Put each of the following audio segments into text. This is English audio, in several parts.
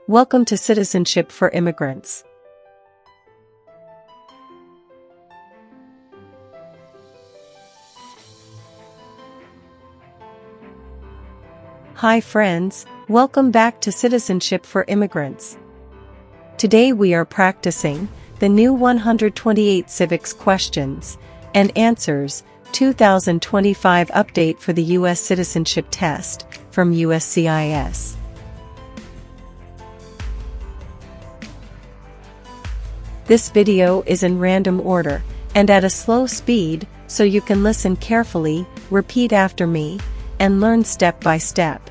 Welcome to Citizenship for Immigrants. Hi friends, welcome back to Citizenship for Immigrants. Today we are practicing the new 128 Civics questions and answers 2025 update for the U.S. Citizenship test from USCIS. This video is in random order and at a slow speed, so you can listen carefully, repeat after me, and learn step by step.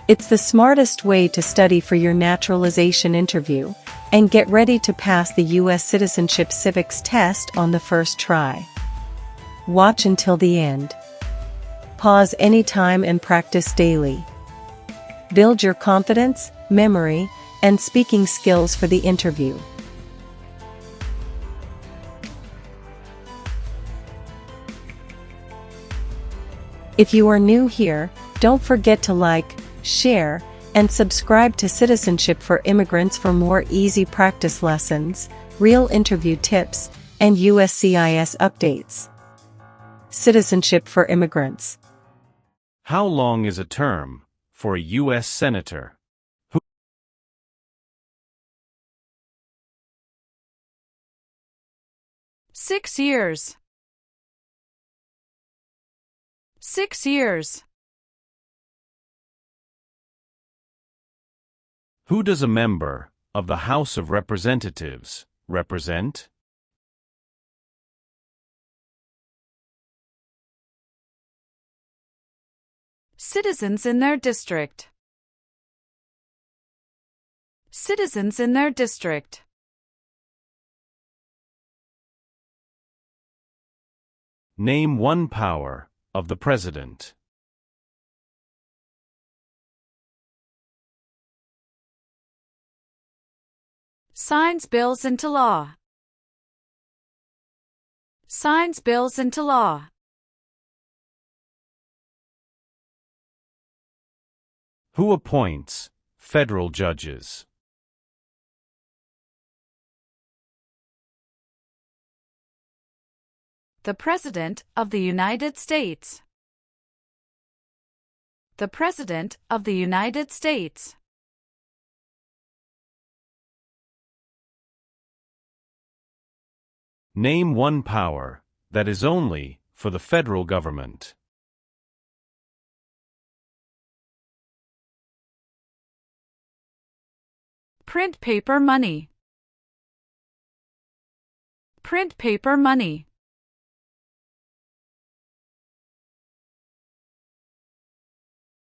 It's the smartest way to study for your naturalization interview and get ready to pass the U.S. Citizenship Civics test on the first try. Watch until the end. Pause anytime and practice daily. Build your confidence, memory, and speaking skills for the interview. If you are new here, don't forget to like, share, and subscribe to Citizenship for Immigrants for more easy practice lessons, real interview tips, and USCIS updates. Citizenship for Immigrants. How long is a term for a U.S. Senator? 6 years. 6 years. Who does a member of the House of Representatives represent? Citizens in their district. Citizens in their district. Name one power of the President. Signs bills into law. Signs bills into law. Who appoints federal judges? The President of the United States. The President of the United States. Name one power that is only for the federal government. Print paper money. Print paper money.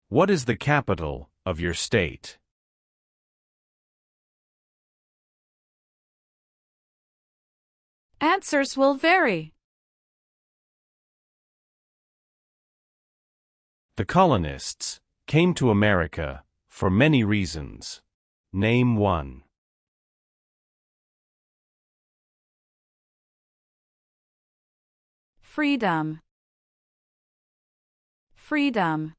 What is the capital of your state? Answers will vary. The colonists came to America for many reasons. Name one. Freedom. Freedom.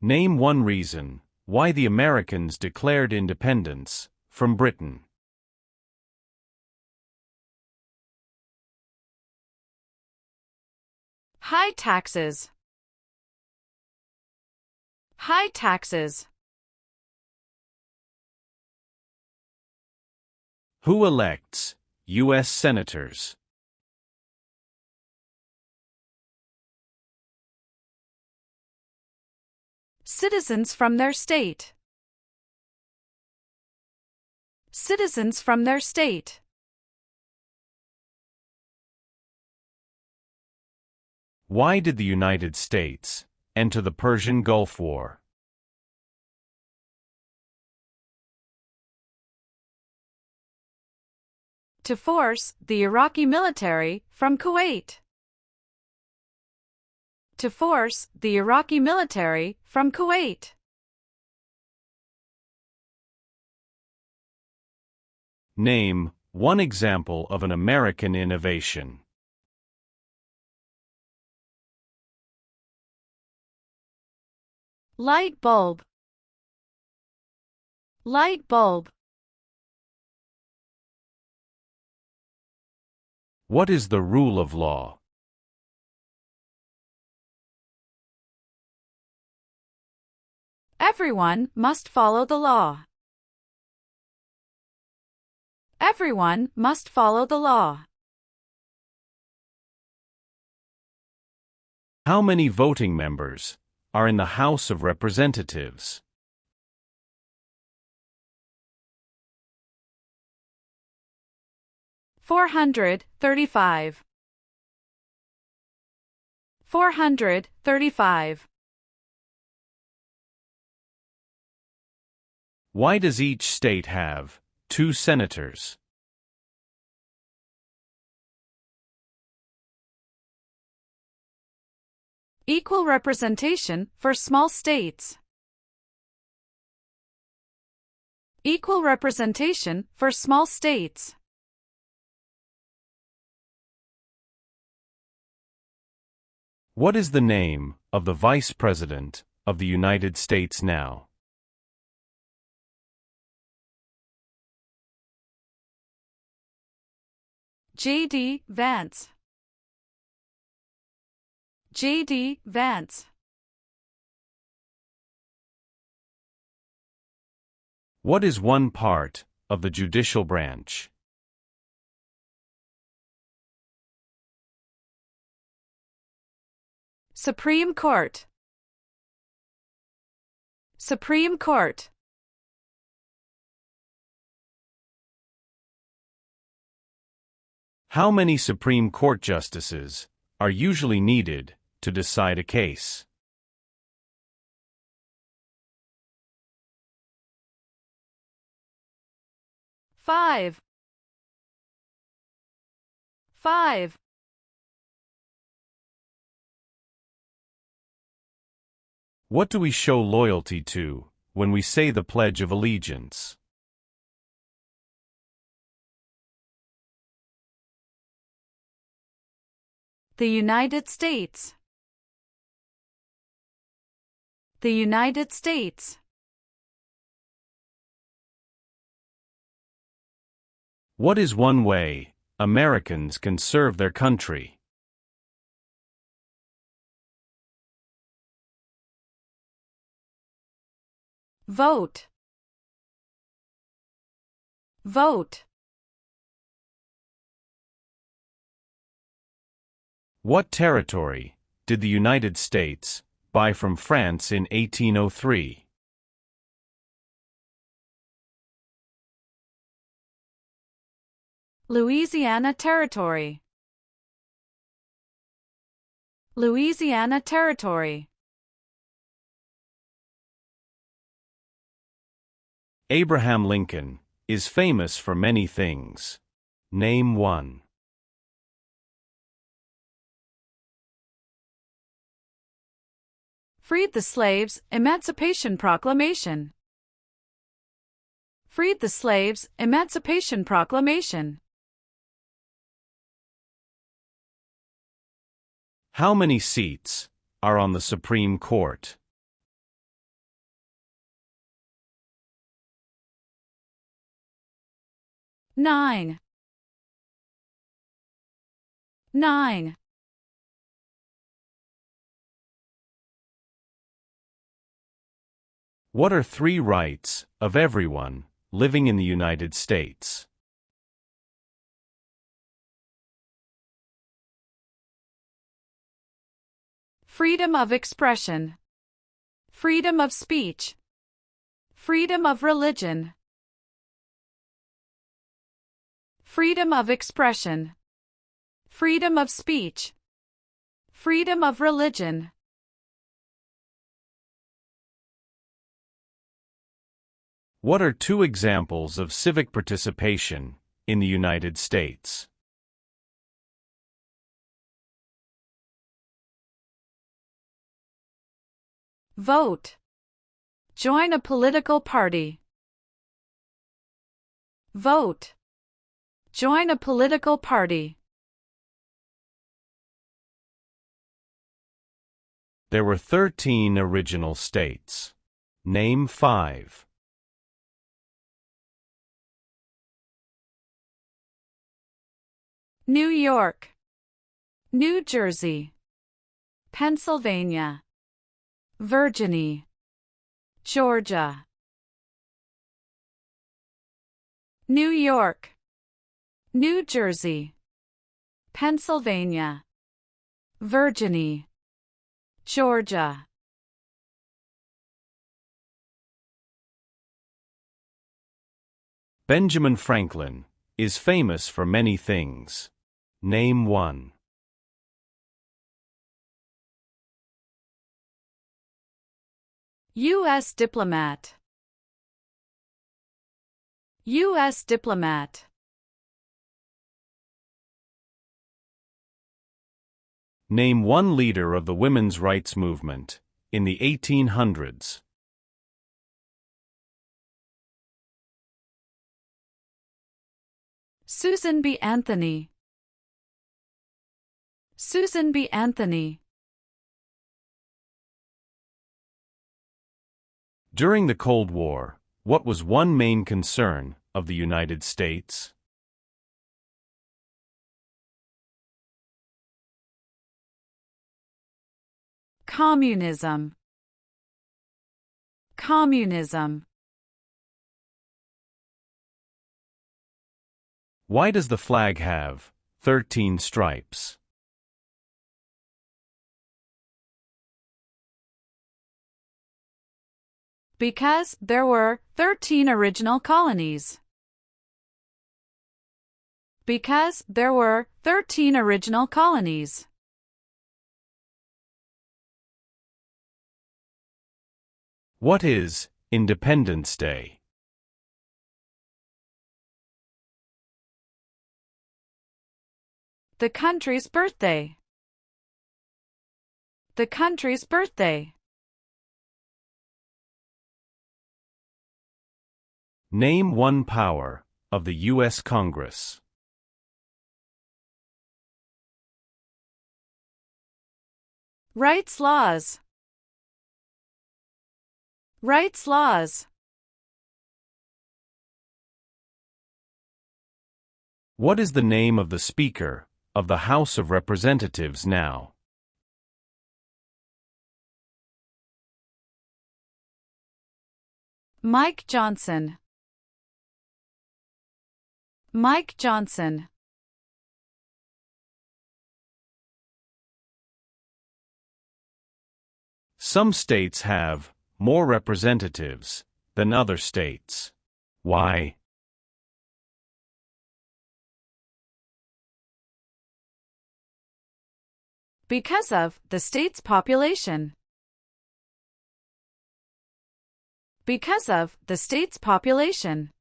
Name one reason why the Americans declared independence from Britain. High taxes. High taxes. Who elects U.S. senators? Citizens from their state. Citizens from their state. Why did the United States enter the Persian Gulf War? To force the Iraqi military from Kuwait. To force the Iraqi military from Kuwait. Name One example of an American innovation. Light bulb. Light bulb. What is the rule of law? Everyone must follow the law. Everyone must follow the law. How many voting members are in the House of Representatives? $435. $435. Why does each state have 2 senators? Equal representation for small states. Equal representation for small states. What is the name of the Vice President of the United States now? J.D. Vance. J.D. Vance. What is one part of the judicial branch? Supreme Court. Supreme Court. How many Supreme Court justices are usually needed to decide a case? Five. What do we show loyalty to when we say the Pledge of Allegiance? The United States. The United States. What is one way Americans can serve their country? Vote. Vote. What territory did the United States buy from France in 1803? Louisiana Territory. Louisiana Territory. Abraham Lincoln is famous for many things. Name one. Freed the slaves, Emancipation Proclamation. Freed the slaves, Emancipation Proclamation. How many seats are on the Supreme Court? Nine. What are 3 rights of everyone living in the United States? Freedom of expression. Freedom of speech. Freedom of religion. Freedom of expression. Freedom of speech. Freedom of religion. What are 2 examples of civic participation in the United States? Vote. Join a political party. Vote. Join a political party. There were 13 original states. Name 5. New York, New Jersey, Pennsylvania, Virginia, Georgia. New York, New Jersey, Pennsylvania, Virginia, Georgia. Benjamin Franklin is famous for many things. Name 1. U.S. diplomat, U.S. diplomat. Name 1 leader of the women's rights movement in the 1800s. Susan B. Anthony, Susan B. Anthony. During the Cold War, what was one main concern of the United States? Communism, communism. Why does the flag have 13 stripes? Because there were 13 original colonies. Because there were 13 original colonies. What is Independence Day? The country's birthday. The country's birthday. Name 1 power of the U.S. Congress. Rights laws. Rights laws. What is the name of the Speaker of the House of Representatives now? Mike Johnson. Mike Johnson. Some states have more representatives than other states. Why? Because of the state's population. Because of the state's population.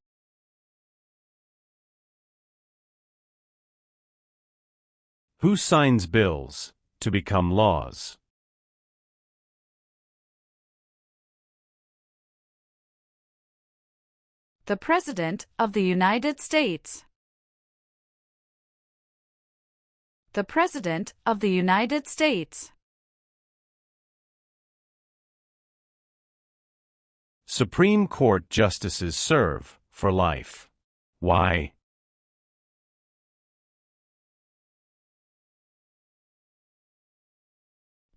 Who signs bills to become laws? The President of the United States. The President of the United States. Supreme Court justices serve for life. Why?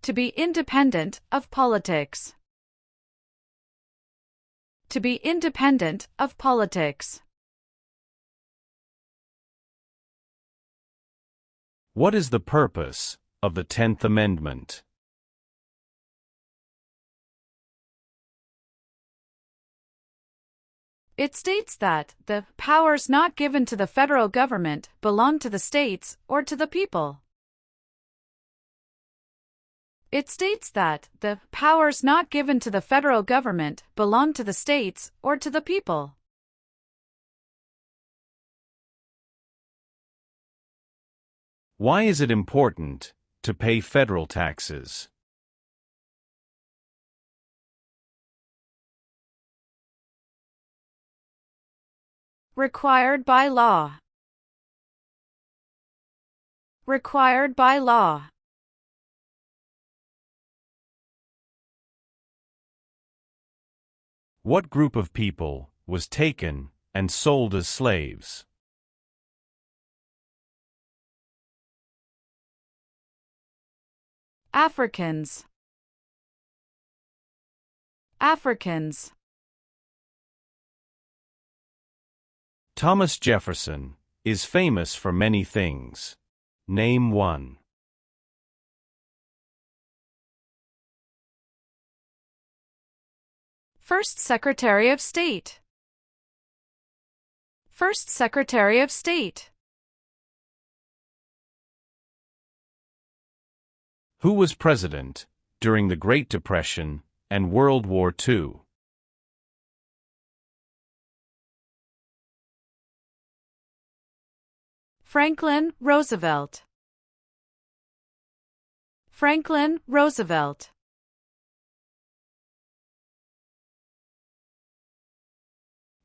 To be independent of politics. To be independent of politics. What is the purpose of the 10th Amendment? It states that the powers not given to the federal government belong to the states or to the people. It states that the powers not given to the federal government belong to the states or to the people. Why is it important to pay federal taxes? Required by law. Required by law. What group of people was taken and sold as slaves? Africans. Africans. Thomas Jefferson is famous for many things. Name one. First Secretary of State. First Secretary of State. Who was president during the Great Depression and World War II? Franklin Roosevelt. Franklin Roosevelt.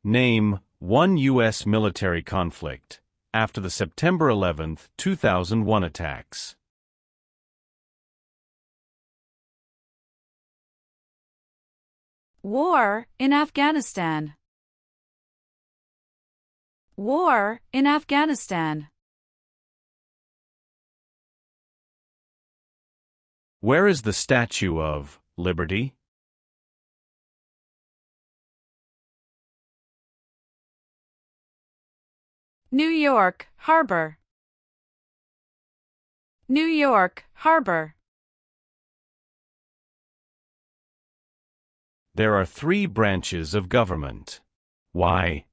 Name one U.S. military conflict after the September 11, 2001 attacks. War in Afghanistan. War in Afghanistan. Where is the Statue of Liberty? New York Harbor. New York Harbor. There are 3 branches of government. Why?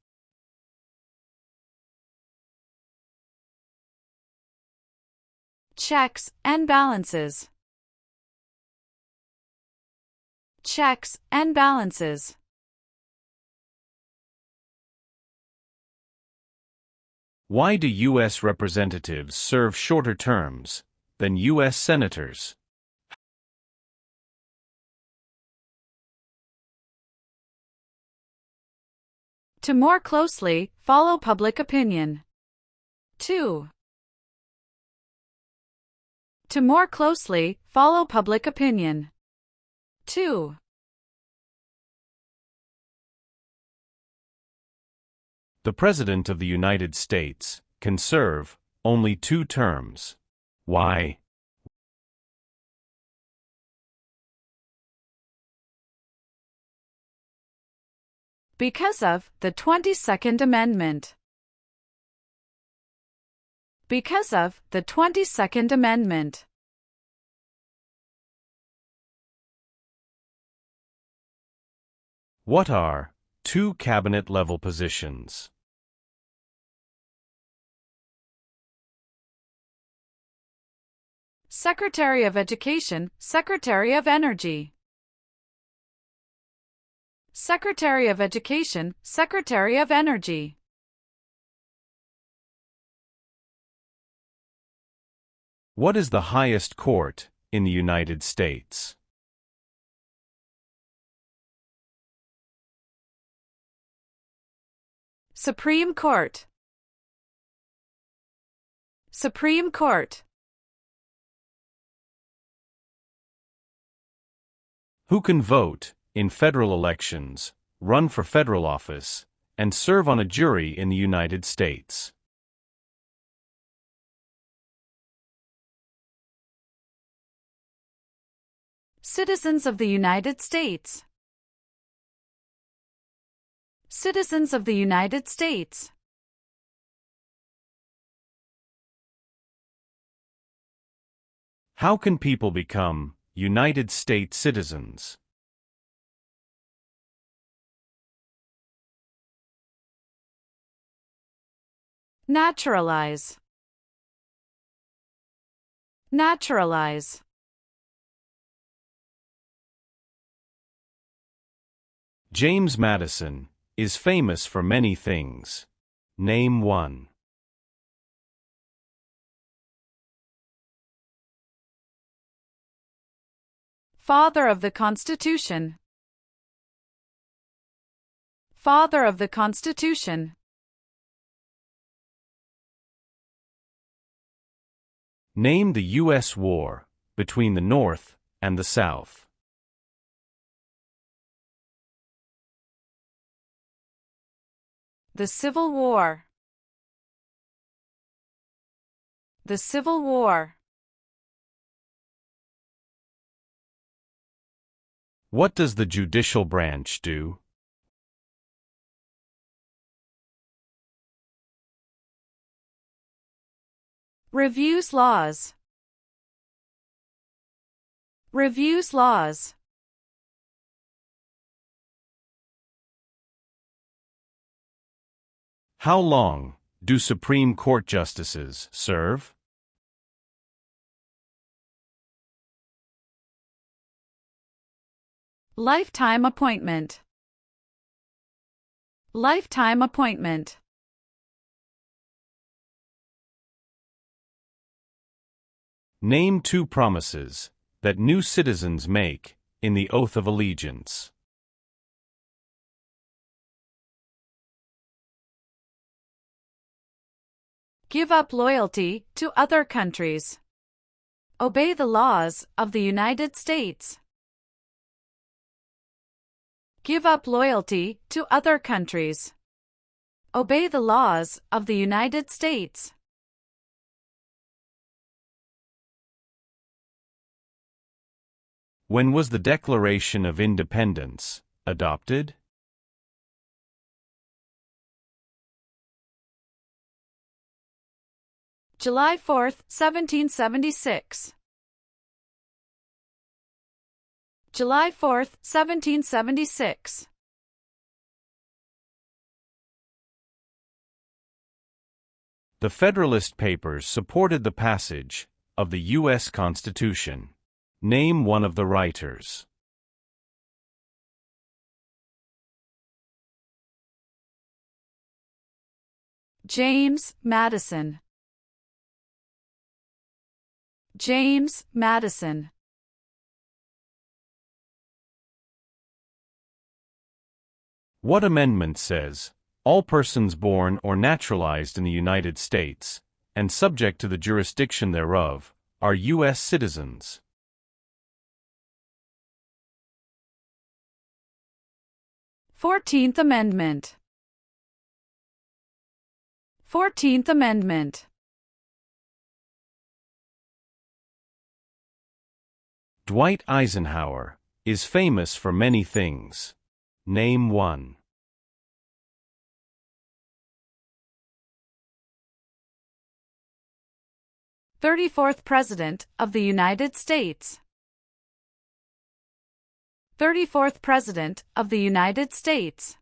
Checks and balances. Checks and balances. Why do U.S. representatives serve shorter terms than U.S. senators? To more closely follow public opinion. 2. To more closely follow public opinion. 2. The President of the United States can serve only 2 terms. Why? Because of the 22nd Amendment. Because of the 22nd Amendment. What are 2 cabinet-level positions? Secretary of Education, Secretary of Energy. Secretary of Education, Secretary of Energy. What is the highest court in the United States? Supreme Court. Supreme Court. Who can vote in federal elections, run for federal office, and serve on a jury in the United States? Citizens of the United States. Citizens of the United States. How can people become United States citizens? Naturalize. Naturalize. James Madison is famous for many things. Name one. Father of the Constitution. Father of the Constitution. Name the U.S. war between the North and the South. The Civil War. The Civil War. What does the judicial branch do? Reviews laws. Reviews laws. How long do Supreme Court justices serve? Lifetime appointment. Lifetime appointment. Name 2 promises that new citizens make in the oath of allegiance. Give up loyalty to other countries. Obey the laws of the United States. Give up loyalty to other countries. Obey the laws of the United States. When was the Declaration of Independence adopted? July 4, 1776. July 4, 1776. The Federalist Papers supported the passage of the U.S. Constitution. Name one of the writers. James Madison. James Madison. What amendment says, all persons born or naturalized in the United States, and subject to the jurisdiction thereof, are U.S. citizens? 14th Amendment. 14th Amendment. Dwight Eisenhower is famous for many things. Name one. "34th President of the United States." 34th President of the United States.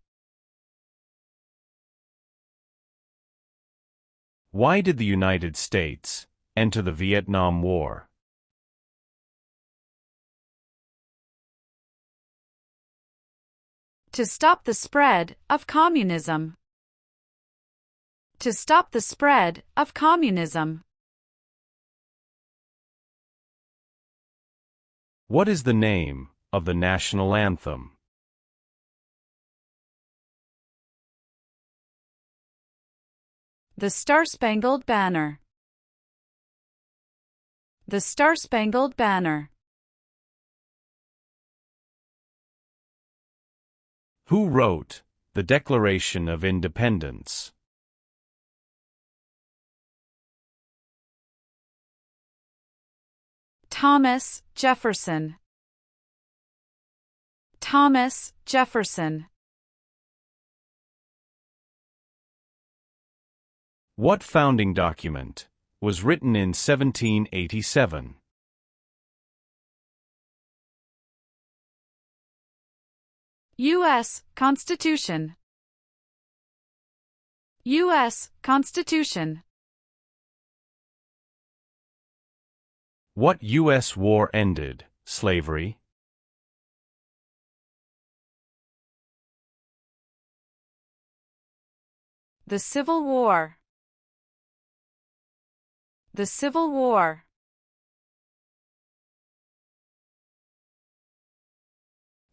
Why did the United States enter the Vietnam War? To stop the spread of communism. To stop the spread of communism. What is the name of the national anthem? The Star-Spangled Banner. The Star-Spangled Banner. Who wrote the Declaration of Independence? Thomas Jefferson. Thomas Jefferson. What founding document was written in 1787? U.S. Constitution. U.S. Constitution. What U.S. war ended slavery? The Civil War. The Civil War.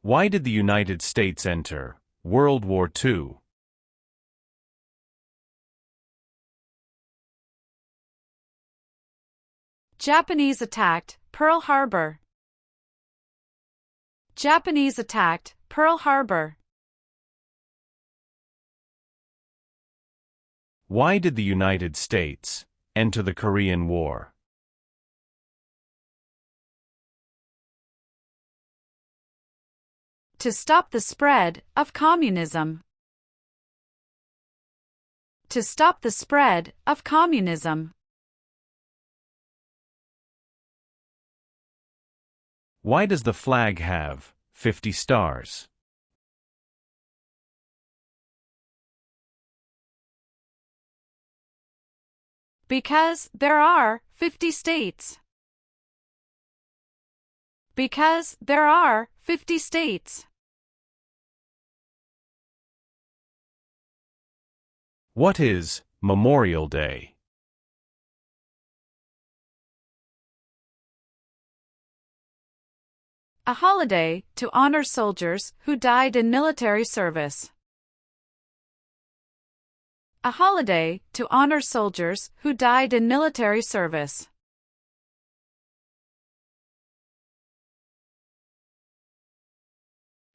Why did the United States enter World War II? Japanese attacked Pearl Harbor. Japanese attacked Pearl Harbor. Why did the United States enter the Korean War? To stop the spread of communism. To stop the spread of communism. Why does the flag have 50 stars? Because there are 50 states. Because there are 50 states. What is Memorial Day? A holiday to honor soldiers who died in military service. A holiday to honor soldiers who died in military service.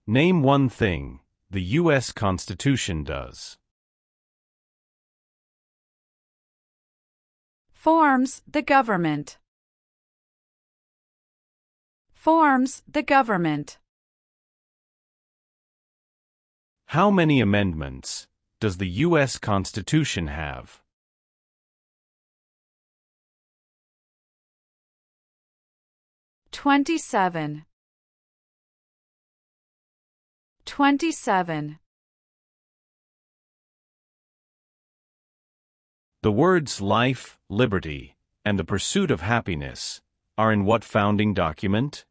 Name one thing the U.S. Constitution does. Forms the government. Forms the government. How many amendments does the U.S. Constitution have? 27. 27. The words life, liberty, and the pursuit of happiness are in what founding document?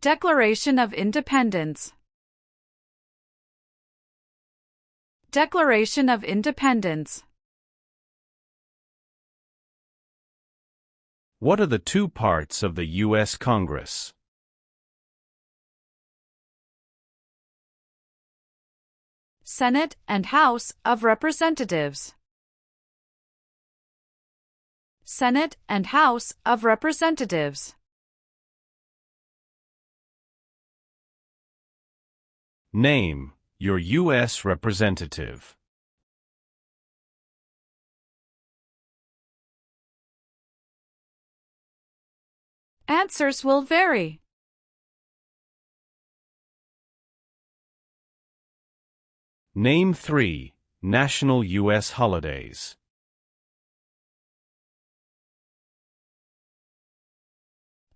Declaration of Independence. Declaration of Independence. What are the two parts of the U.S. Congress? Senate and House of Representatives. Senate and House of Representatives. Name your U.S. representative. Answers will vary. Name 3 national U.S. holidays.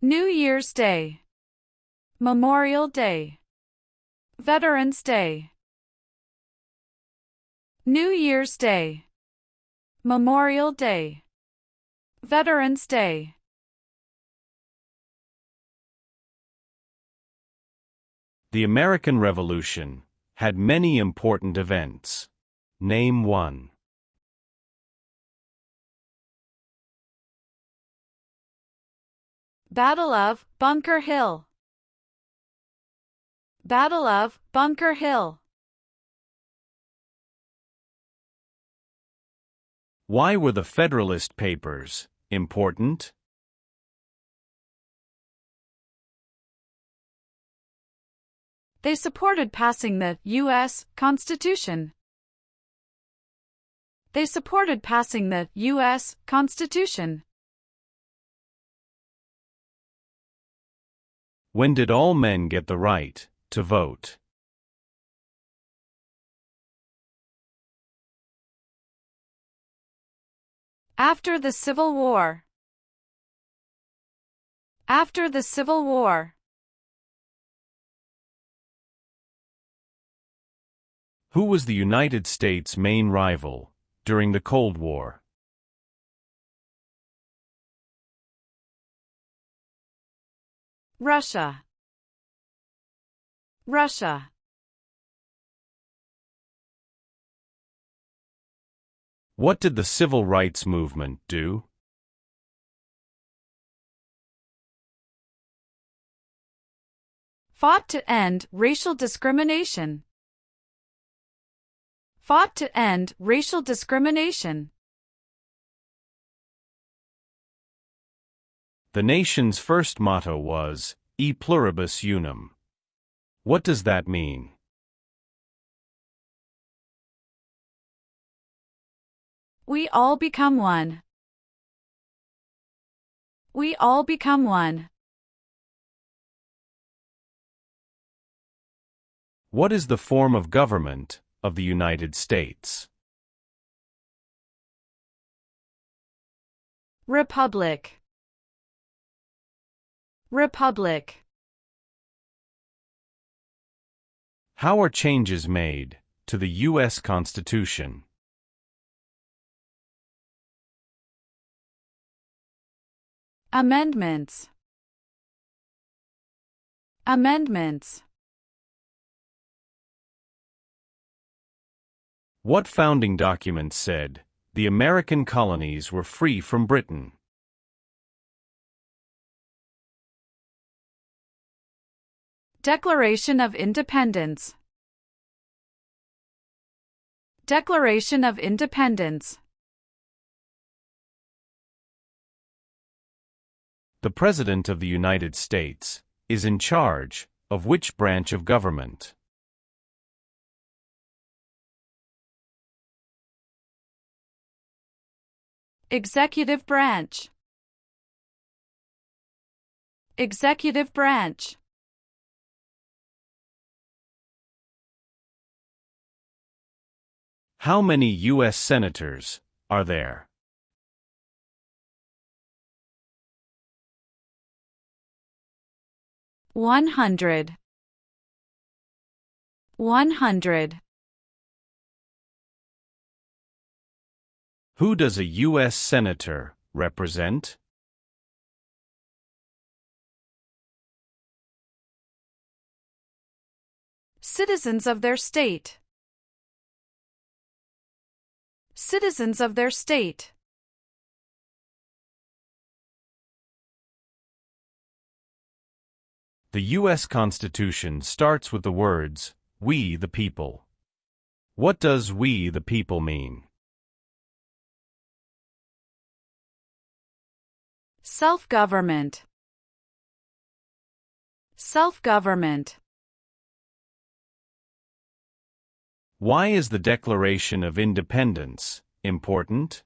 New Year's Day. Memorial Day. Veterans Day. New Year's Day. Memorial Day. Veterans Day. The American Revolution had many important events. Name one. Battle of Bunker Hill. Battle of Bunker Hill. Why were the Federalist Papers important? They supported passing the U.S. Constitution. They supported passing the U.S. Constitution. When did all men get the right to vote? After the Civil War. After the Civil War. Who was the United States' main rival during the Cold War? Russia. Russia. What did the Civil Rights Movement do? Fought to end racial discrimination. fought to end racial discrimination. The nation's first motto was, E pluribus unum. What does that mean? We all become one. We all become one. What is the form of government of the United States? Republic. Republic. How are changes made to the U.S. Constitution? Amendments. Amendments. What founding document said the American colonies were free from Britain? Declaration of Independence. Declaration of Independence. The President of the United States is in charge of which branch of government? Executive branch. Executive branch. How many U.S. senators are there? One hundred. 100. Who does a U.S. senator represent? Citizens of their state. Citizens of their state. The U.S. Constitution starts with the words, "We the people." What does "we the people" mean? Self-government. Self-government. Why is the Declaration of Independence important?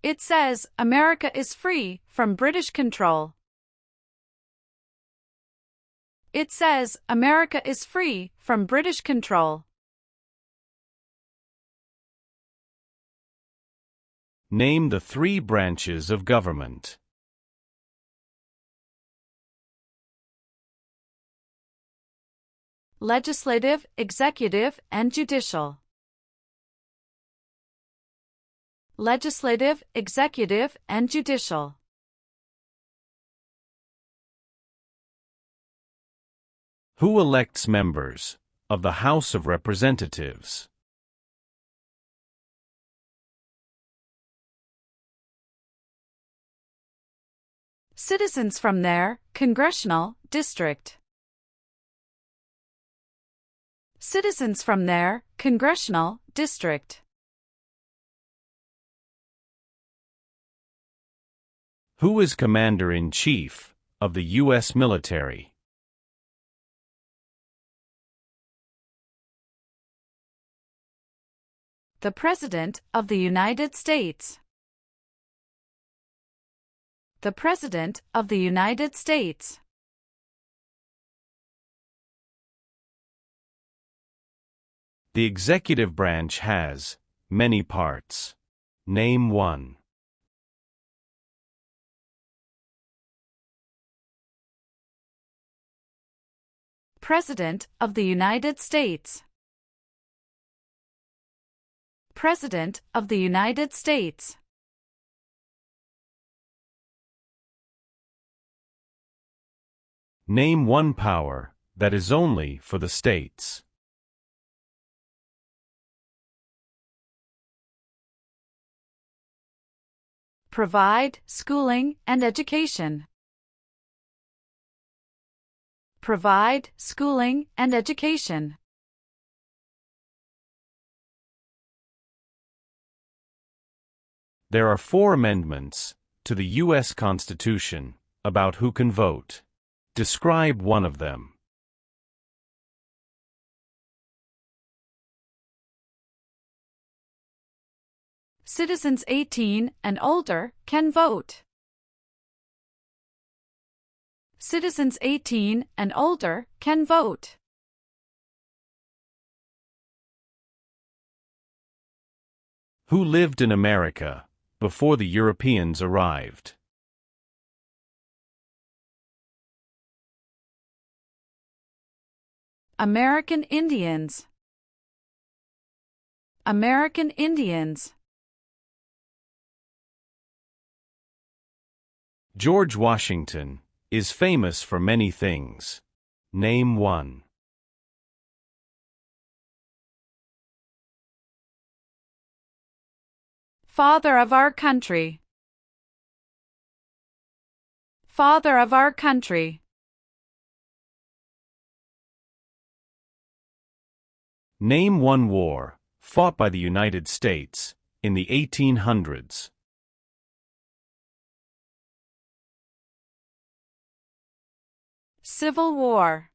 It says America is free from British control. It says America is free from British control. Name the 3 branches of government. Legislative, executive, and judicial. Legislative, executive, and judicial. Who elects members of the House of Representatives? Citizens from their congressional district. Citizens from their congressional district. Who is Commander-in-Chief of the U.S. military? The President of the United States. The President of the United States. The executive branch has many parts. Name one. President of the United States. President of the United States. Name one power that is only for the states. Provide schooling and education. provide schooling and education. There are 4 amendments to the U.S. Constitution about who can vote. Describe one of them. Citizens 18 and older can vote. Citizens 18 and older can vote. Who lived in America before the Europeans arrived? American Indians. American Indians. George Washington is famous for many things. Name one. Father of our country. Father of our country. Name one war fought by the United States in the 1800s. Civil War.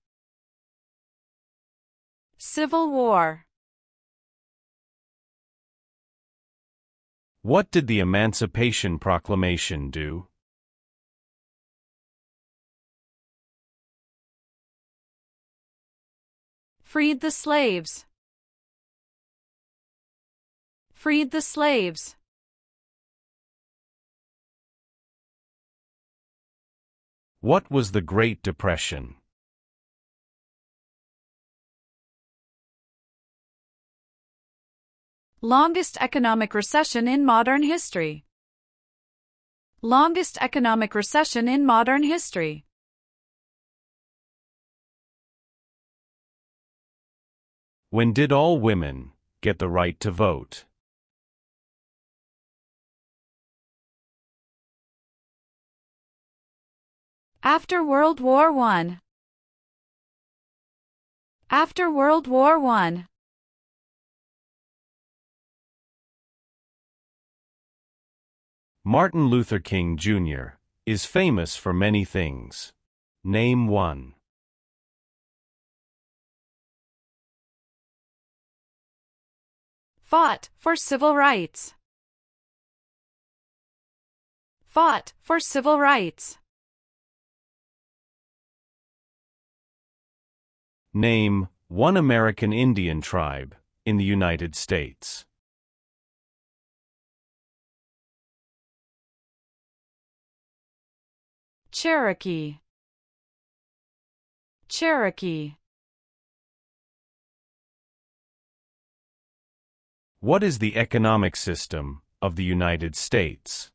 Civil War. What did the Emancipation Proclamation do? Freed the slaves. Freed the slaves. What was the Great Depression? Longest economic recession in modern history. Longest economic recession in modern history. When did all women get the right to vote? After World War I. After World War I. Martin Luther King Jr. is famous for many things. Name one. Fought for civil rights. Fought for civil rights. Name one American Indian tribe in the United States. Cherokee. Cherokee. What is the economic system of the United States?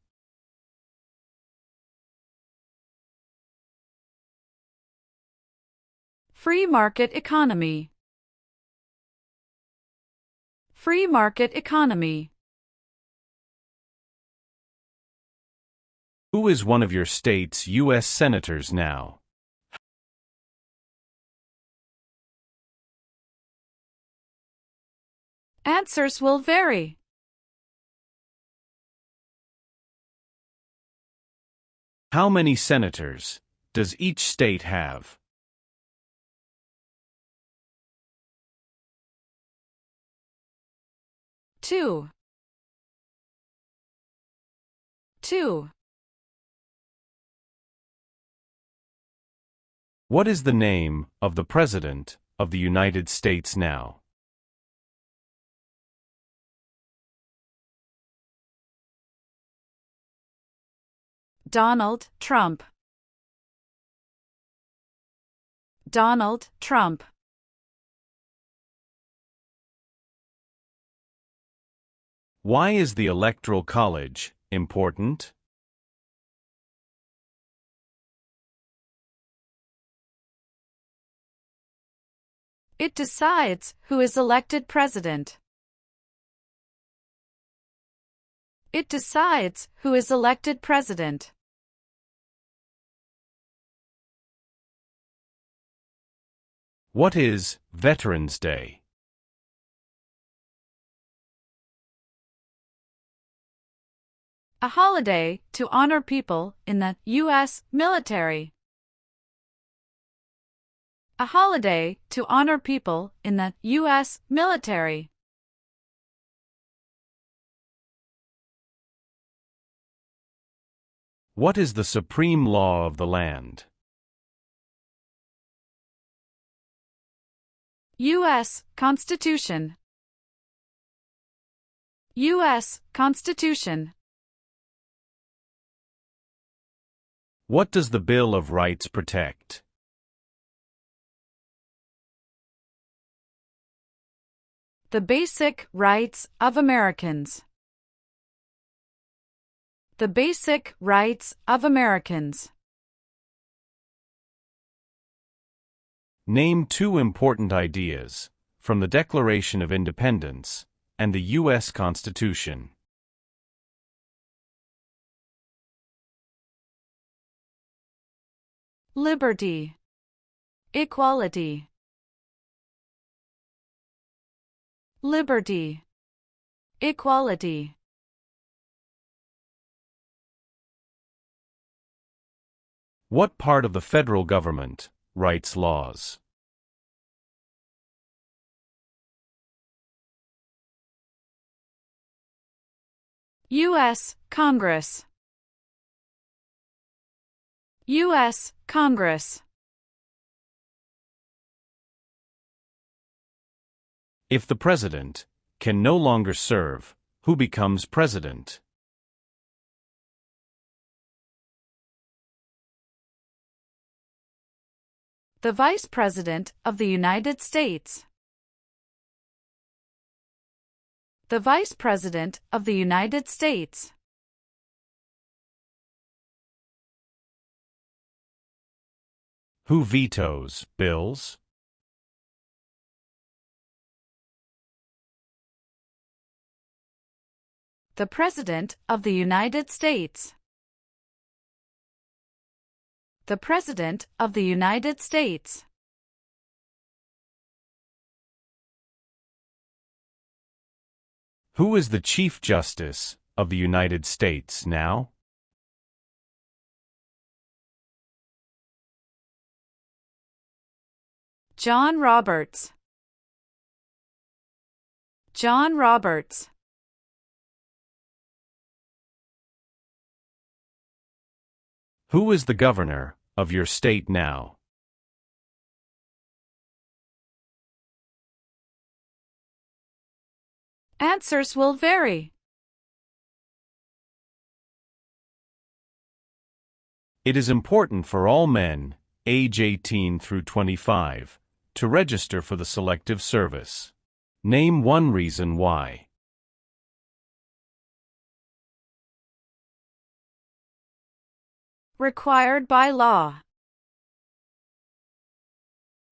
Free market economy. Free market economy. Who is one of your state's U.S. senators now? Answers will vary. How many senators does each state have? Two. What is the name of the President of the United States now? Donald Trump. Donald Trump. Why is the Electoral College important? It decides who is elected president. It decides who is elected president. What is Veterans Day? A holiday to honor people in the U.S. military. A holiday to honor people in the U.S. military. What is the supreme law of the land? U.S. Constitution. U.S. Constitution. What does the Bill of Rights protect? The basic rights of Americans. The basic rights of Americans. Name two important ideas from the Declaration of Independence and the U.S. Constitution. Liberty. Equality. Liberty. Equality. What part of the federal government writes laws? U.S. Congress. U.S. Congress. If the president can no longer serve, who becomes president? The Vice President of the United States. The Vice President of the United States. Who vetoes bills? The President of the United States. The President of the United States. Who is the Chief Justice of the United States now? John Roberts. John Roberts. Who is the governor of your state now? Answers will vary. It is important for all men, age 18 through 25, to register for the Selective Service. Name one reason why. Required by law.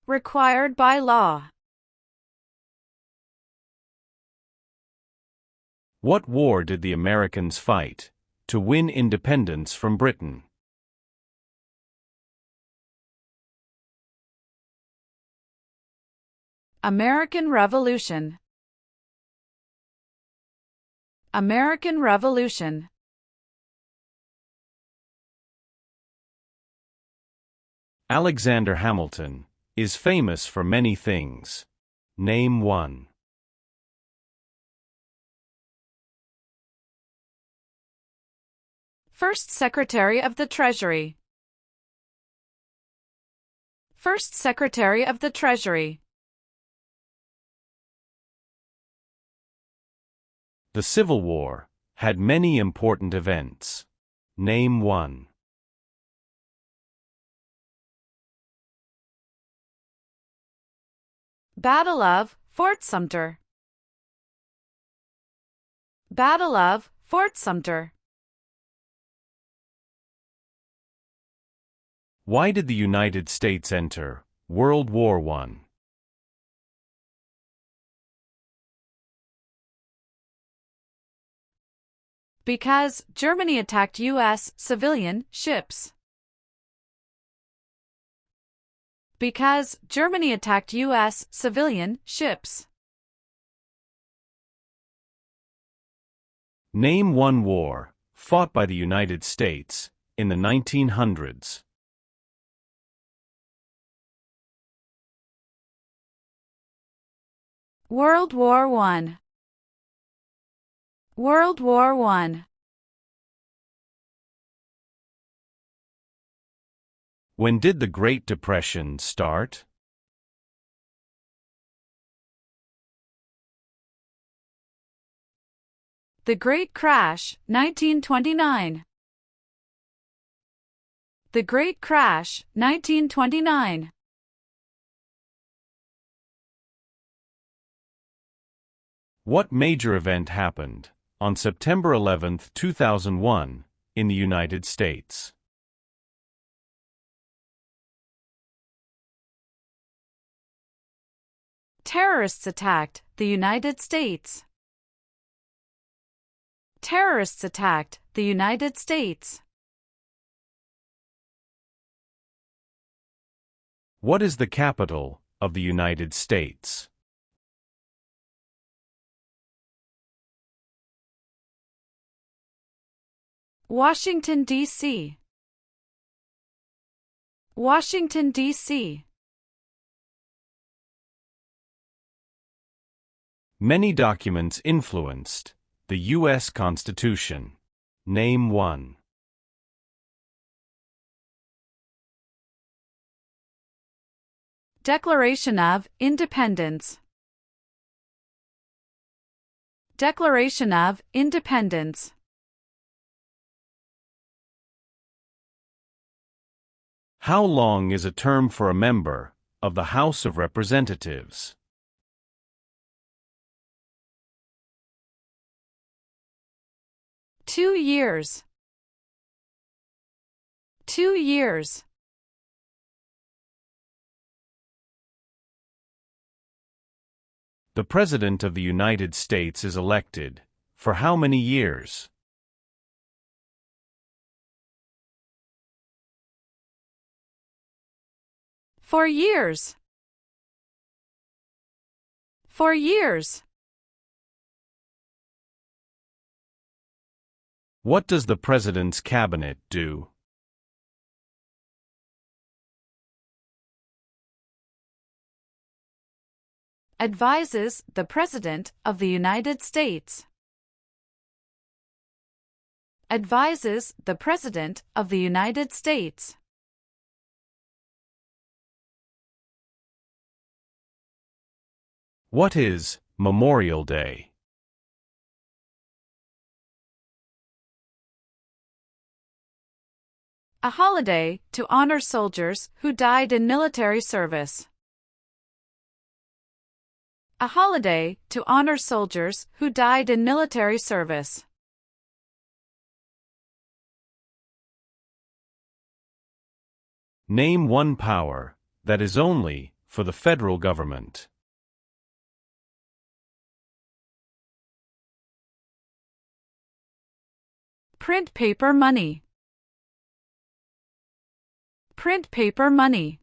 Required by law. What war did the Americans fight to win independence from Britain? American Revolution. American Revolution. Alexander Hamilton is famous for many things. Name one. First Secretary of the Treasury. First Secretary of the Treasury. The Civil War had many important events. Name one. Battle of Fort Sumter. Battle of Fort Sumter. Why did the United States enter World War I? Because Germany attacked U.S. civilian ships. Because Germany attacked U.S. civilian ships. Name one war fought by the United States in the 1900s. World War I. World War I. When did the Great Depression start? The Great Crash, 1929. The Great Crash, 1929. What major event happened on September 11, 2001, in the United States? Terrorists attacked the United States. Terrorists attacked the United States. What is the capital of the United States? Washington, D.C. Washington, D.C. Many documents influenced the U.S. Constitution. Name one. Declaration of Independence. Declaration of Independence. How long is a term for a member of the House of Representatives? Two years. 2 years. The President of the United States is elected for how many years? For years. 4 years. What does the President's cabinet do? Advises the President of the United States. Advises the President of the United States. What is Memorial Day? A holiday to honor soldiers who died in military service. A holiday to honor soldiers who died in military service. Name one power that is only for the federal government. Print paper money. Print paper money.